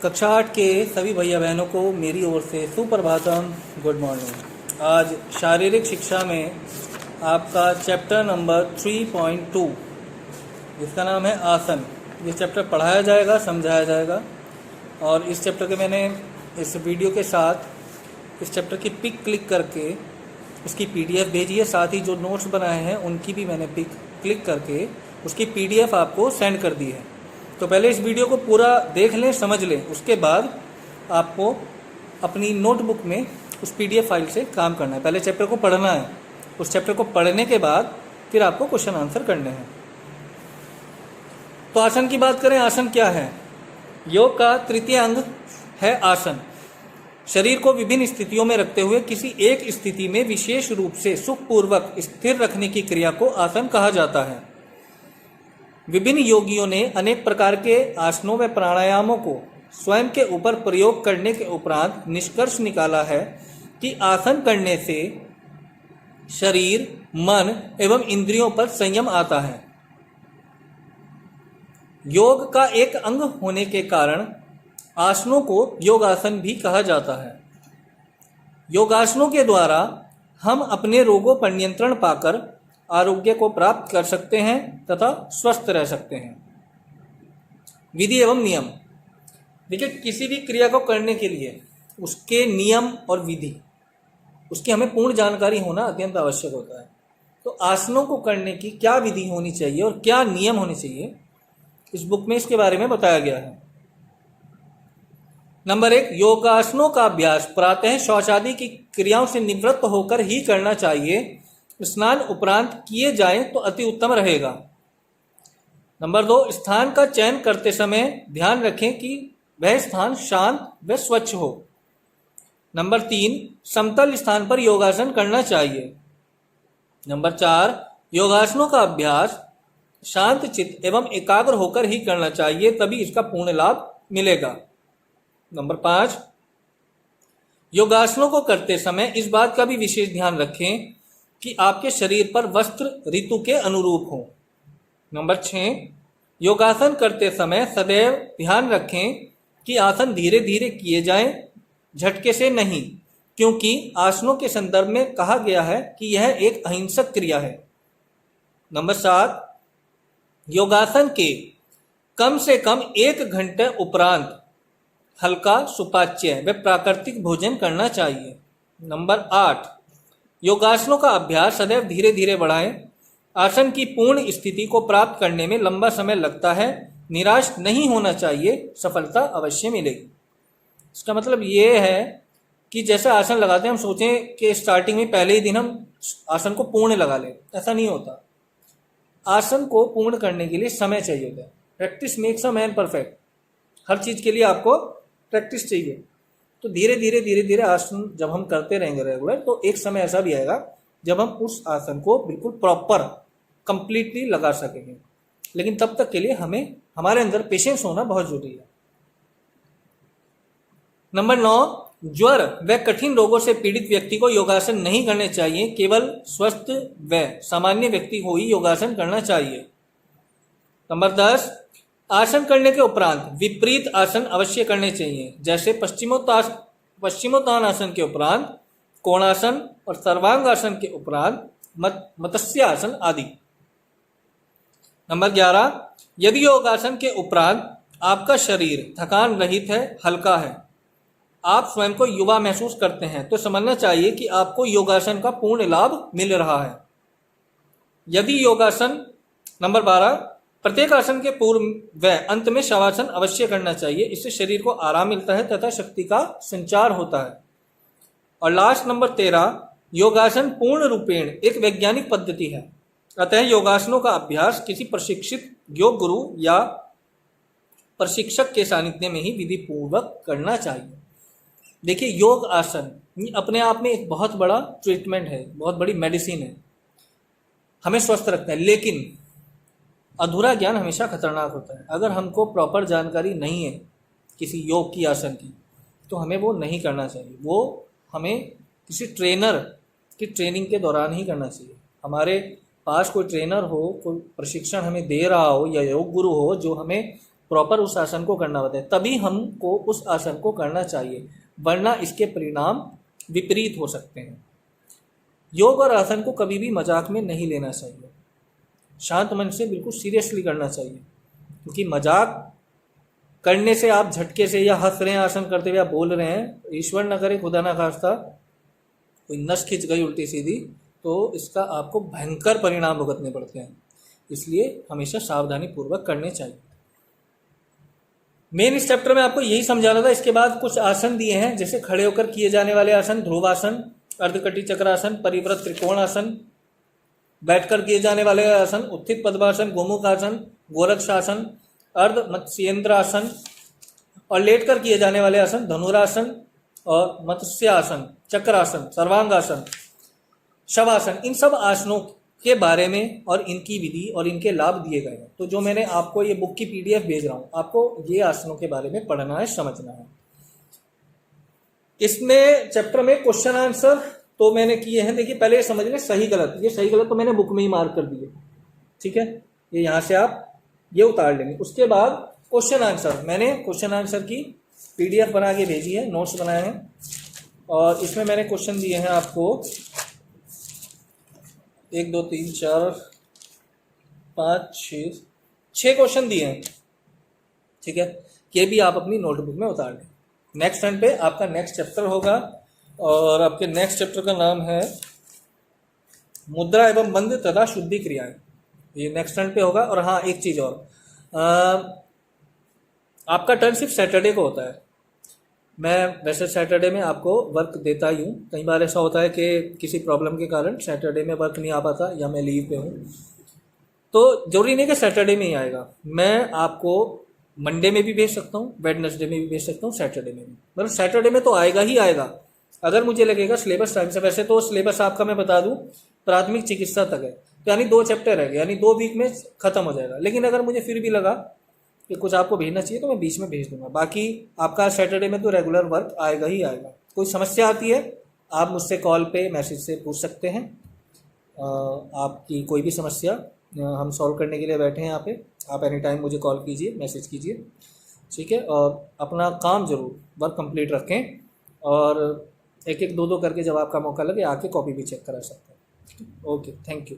कक्षा 8 के सभी भैया बहनों को मेरी ओर से सुप्रभातम, गुड मॉर्निंग। आज शारीरिक शिक्षा में आपका चैप्टर नंबर 3.2 जिसका नाम है आसन, ये चैप्टर पढ़ाया जाएगा, समझाया जाएगा। और इस चैप्टर के मैंने इस वीडियो के साथ इस चैप्टर की पिक क्लिक करके उसकी पीडीएफ भेजी है, साथ ही जो नोट्स बनाए हैं उनकी भी मैंने पिक क्लिक करके उसकी पीडीएफ आपको सेंड कर दी है। तो पहले इस वीडियो को पूरा देख लें, समझ लें, उसके बाद आपको अपनी नोटबुक में उस पीडीएफ फाइल से काम करना है। पहले चैप्टर को पढ़ना है, उस चैप्टर को पढ़ने के बाद फिर आपको क्वेश्चन आंसर करने हैं। तो आसन की बात करें, आसन क्या है? योग का तृतीय अंग है आसन। शरीर को विभिन्न स्थितियों में रखते हुए किसी एक स्थिति में विशेष रूप से सुखपूर्वक स्थिर रखने की क्रिया को आसन कहा जाता है। विभिन्न योगियों ने अनेक प्रकार के आसनों व प्राणायामों को स्वयं के ऊपर प्रयोग करने के उपरांत निष्कर्ष निकाला है कि आसन करने से शरीर, मन एवं इंद्रियों पर संयम आता है। योग का एक अंग होने के कारण आसनों को योगासन भी कहा जाता है। योगासनों के द्वारा हम अपने रोगों पर नियंत्रण पाकर आरोग्य को प्राप्त कर सकते हैं तथा स्वस्थ रह सकते हैं। विधि एवं नियम। देखिए, किसी भी क्रिया को करने के लिए उसके नियम और विधि, उसकी हमें पूर्ण जानकारी होना अत्यंत आवश्यक होता है। तो आसनों को करने की क्या विधि होनी चाहिए और क्या नियम होने चाहिए, इस बुक में इसके बारे में बताया गया है। नंबर 1, योगासनों का अभ्यास प्रातः शौचादि की क्रियाओं से निवृत्त होकर ही करना चाहिए। स्नान उपरांत किए जाएं तो अति उत्तम रहेगा। नंबर 2, स्थान का चयन करते समय ध्यान रखें कि वह स्थान शांत व स्वच्छ हो। नंबर 3, समतल स्थान पर योगासन करना चाहिए। नंबर 4, योगासनों का अभ्यास शांत चित्त एवं एकाग्र होकर ही करना चाहिए, तभी इसका पूर्ण लाभ मिलेगा। नंबर 5, योगासनों को करते समय इस बात का भी विशेष ध्यान रखें कि आपके शरीर पर वस्त्र ऋतु के अनुरूप हो। नंबर 6, योगासन करते समय सदैव ध्यान रखें कि आसन धीरे धीरे किए जाएं, झटके से नहीं, क्योंकि आसनों के संदर्भ में कहा गया है कि यह एक अहिंसक क्रिया है। नंबर 7, योगासन के कम से कम 1 घंटे उपरांत हल्का सुपाच्य व प्राकृतिक भोजन करना चाहिए। नंबर 8, योगासनों का अभ्यास सदैव धीरे धीरे बढ़ाएं। आसन की पूर्ण स्थिति को प्राप्त करने में लंबा समय लगता है, निराश नहीं होना चाहिए, सफलता अवश्य मिलेगी। इसका मतलब ये है कि जैसे आसन लगाते हैं, हम सोचें कि स्टार्टिंग में पहले ही दिन हम आसन को पूर्ण लगा लें, ऐसा नहीं होता। आसन को पूर्ण करने के लिए समय चाहिए होता है। Practice makes a man perfect. हर चीज़ के लिए आपको प्रैक्टिस चाहिए। तो धीरे धीरे धीरे धीरे आसन जब हम करते रहेंगे रेगुलर, तो एक समय ऐसा भी आएगा जब हम उस आसन को बिल्कुल प्रॉपर कंप्लीटली लगा सकेंगे। लेकिन तब तक के लिए हमें हमारे अंदर पेशेंस होना बहुत जरूरी है। नंबर 9, ज्वर व कठिन रोगों से पीड़ित व्यक्ति को योगासन नहीं करने चाहिए, केवल स्वस्थ व सामान्य व्यक्ति को ही योगासन करना चाहिए। नंबर 10, आसन करने के उपरांत विपरीत आसन अवश्य करने चाहिए, जैसे पश्चिमोत्तान आसन के उपरांत कोणासन और सर्वांगासन के उपरांत मत्स्य आसन आदि। नंबर 11, यदि योगासन के उपरांत आपका शरीर थकान रहित है, हल्का है, आप स्वयं को युवा महसूस करते हैं, तो समझना चाहिए कि आपको योगासन का पूर्ण लाभ मिल रहा है। यदि योगासन नंबर 12, प्रत्येक आसन के पूर्व व अंत में शवासन अवश्य करना चाहिए, इससे शरीर को आराम मिलता है तथा शक्ति का संचार होता है। और लास्ट नंबर 13, योगासन पूर्ण रूपेण एक वैज्ञानिक पद्धति है, अतः योगासनों का अभ्यास किसी प्रशिक्षित योग गुरु या प्रशिक्षक के सानिध्य में ही विधि पूर्वक करना चाहिए। देखिए, योग आसन अपने आप में एक बहुत बड़ा ट्रीटमेंट है, बहुत बड़ी मेडिसिन है, हमें स्वस्थ रखता है। लेकिन अधूरा ज्ञान हमेशा खतरनाक होता है। अगर हमको प्रॉपर जानकारी नहीं है किसी योग की, आसन की, तो हमें वो नहीं करना चाहिए। वो हमें किसी ट्रेनर की ट्रेनिंग के दौरान ही करना चाहिए। हमारे पास कोई ट्रेनर हो, कोई प्रशिक्षण हमें दे रहा हो, या योग गुरु हो जो हमें प्रॉपर उस आसन को करना होता है, तभी हमको उस आसन को करना चाहिए, वरना इसके परिणाम विपरीत हो सकते हैं। योग और आसन को कभी भी मजाक में नहीं लेना चाहिए, शांत मन से बिल्कुल सीरियसली करना चाहिए, क्योंकि मजाक करने से आप झटके से या हंस रहे हैं आसन करते हुए, आप बोल रहे हैं, ईश्वर न करे खुदा ना खास्ता कोई नस खिंच गई उल्टी सीधी, तो इसका आपको भयंकर परिणाम भुगतने पड़ते हैं। इसलिए हमेशा सावधानी पूर्वक करने चाहिए। मेन इस चैप्टर में आपको यही समझाना था। इसके बाद कुछ आसन दिए हैं, जैसे खड़े होकर किए जाने वाले आसन, ध्रुवासन, अर्धकटी चक्रासन, परिव्रत त्रिकोण आसन, बैठकर किए जाने वाले आसन, उत्थित पद्मासन, गोमुख आसन, गोरक्ष आसन, अर्ध मत्स्येंद्र आसन, और लेटकर किए जाने वाले आसन धनुरासन और मत्स्यासन, चक्रासन, सर्वांगासन, शवासन। इन सब आसनों के बारे में और इनकी विधि और इनके लाभ दिए गए हैं। तो जो मैंने आपको ये बुक की PDF भेज रहा हूँ, आपको ये आसनों के बारे में पढ़ना है, समझना है। इसमें चैप्टर में क्वेश्चन आंसर तो मैंने किए हैं। देखिए पहले ये समझ लें सही गलत, ये सही गलत तो मैंने बुक में ही मार्क कर दिए, ठीक है, ये यहाँ से आप ये उतार लेंगे। उसके बाद क्वेश्चन आंसर, मैंने क्वेश्चन आंसर की PDF बना के भेजी है, नोट्स बनाए हैं, और इसमें मैंने क्वेश्चन दिए हैं आपको 1 2 3 4 5 6 क्वेश्चन दिए हैं, ठीक है। ये भी आप अपनी नोटबुक में उतार लें। नेक्स्ट टर्न पे आपका नेक्स्ट चैप्टर होगा, और आपके नेक्स्ट चैप्टर का नाम है मुद्रा एवं बंध तथा शुद्धि क्रियाएं। ये नेक्स्ट टर्न पे होगा। और हाँ, एक चीज़ और, आपका टर्न सिर्फ सैटरडे को होता है। मैं वैसे सैटरडे में आपको वर्क देता ही हूँ। कई बार ऐसा होता है कि किसी प्रॉब्लम के कारण सैटरडे में वर्क नहीं आ पाता, या मैं लीव पे हूँ, तो जरूरी नहीं कि सैटरडे में ही आएगा। मैं आपको मंडे में भी भेज सकता हूँ, वेडनेसडे में भी भेज सकता हूँ, सैटरडे में भी। मतलब सैटरडे में तो आएगा ही आएगा, अगर मुझे लगेगा सिलेबस टाइम से। वैसे तो सिलेबस आपका मैं बता दूँ प्राथमिक चिकित्सा तक है, तो यानी 2 चैप्टर है, यानी 2 वीक में खत्म हो जाएगा। लेकिन अगर मुझे फिर भी लगा कि कुछ आपको भेजना चाहिए तो मैं बीच में भेज दूंगा। बाकी आपका सैटरडे में तो रेगुलर वर्क आएगा ही आएगा। कोई समस्या आती है आप मुझसे कॉल पे मैसेज से पूछ सकते हैं। आपकी कोई भी समस्या हम सॉल्व करने के लिए बैठे हैं यहाँ पे। आप एनी टाइम मुझे कॉल कीजिए, मैसेज कीजिए, ठीक है। और अपना काम जरूर वर्क कंप्लीट रखें, और 1 1 2 2 करके जब आपका मौका लगे आके कॉपी भी चेक करा सकते हैं। Okay, thank you.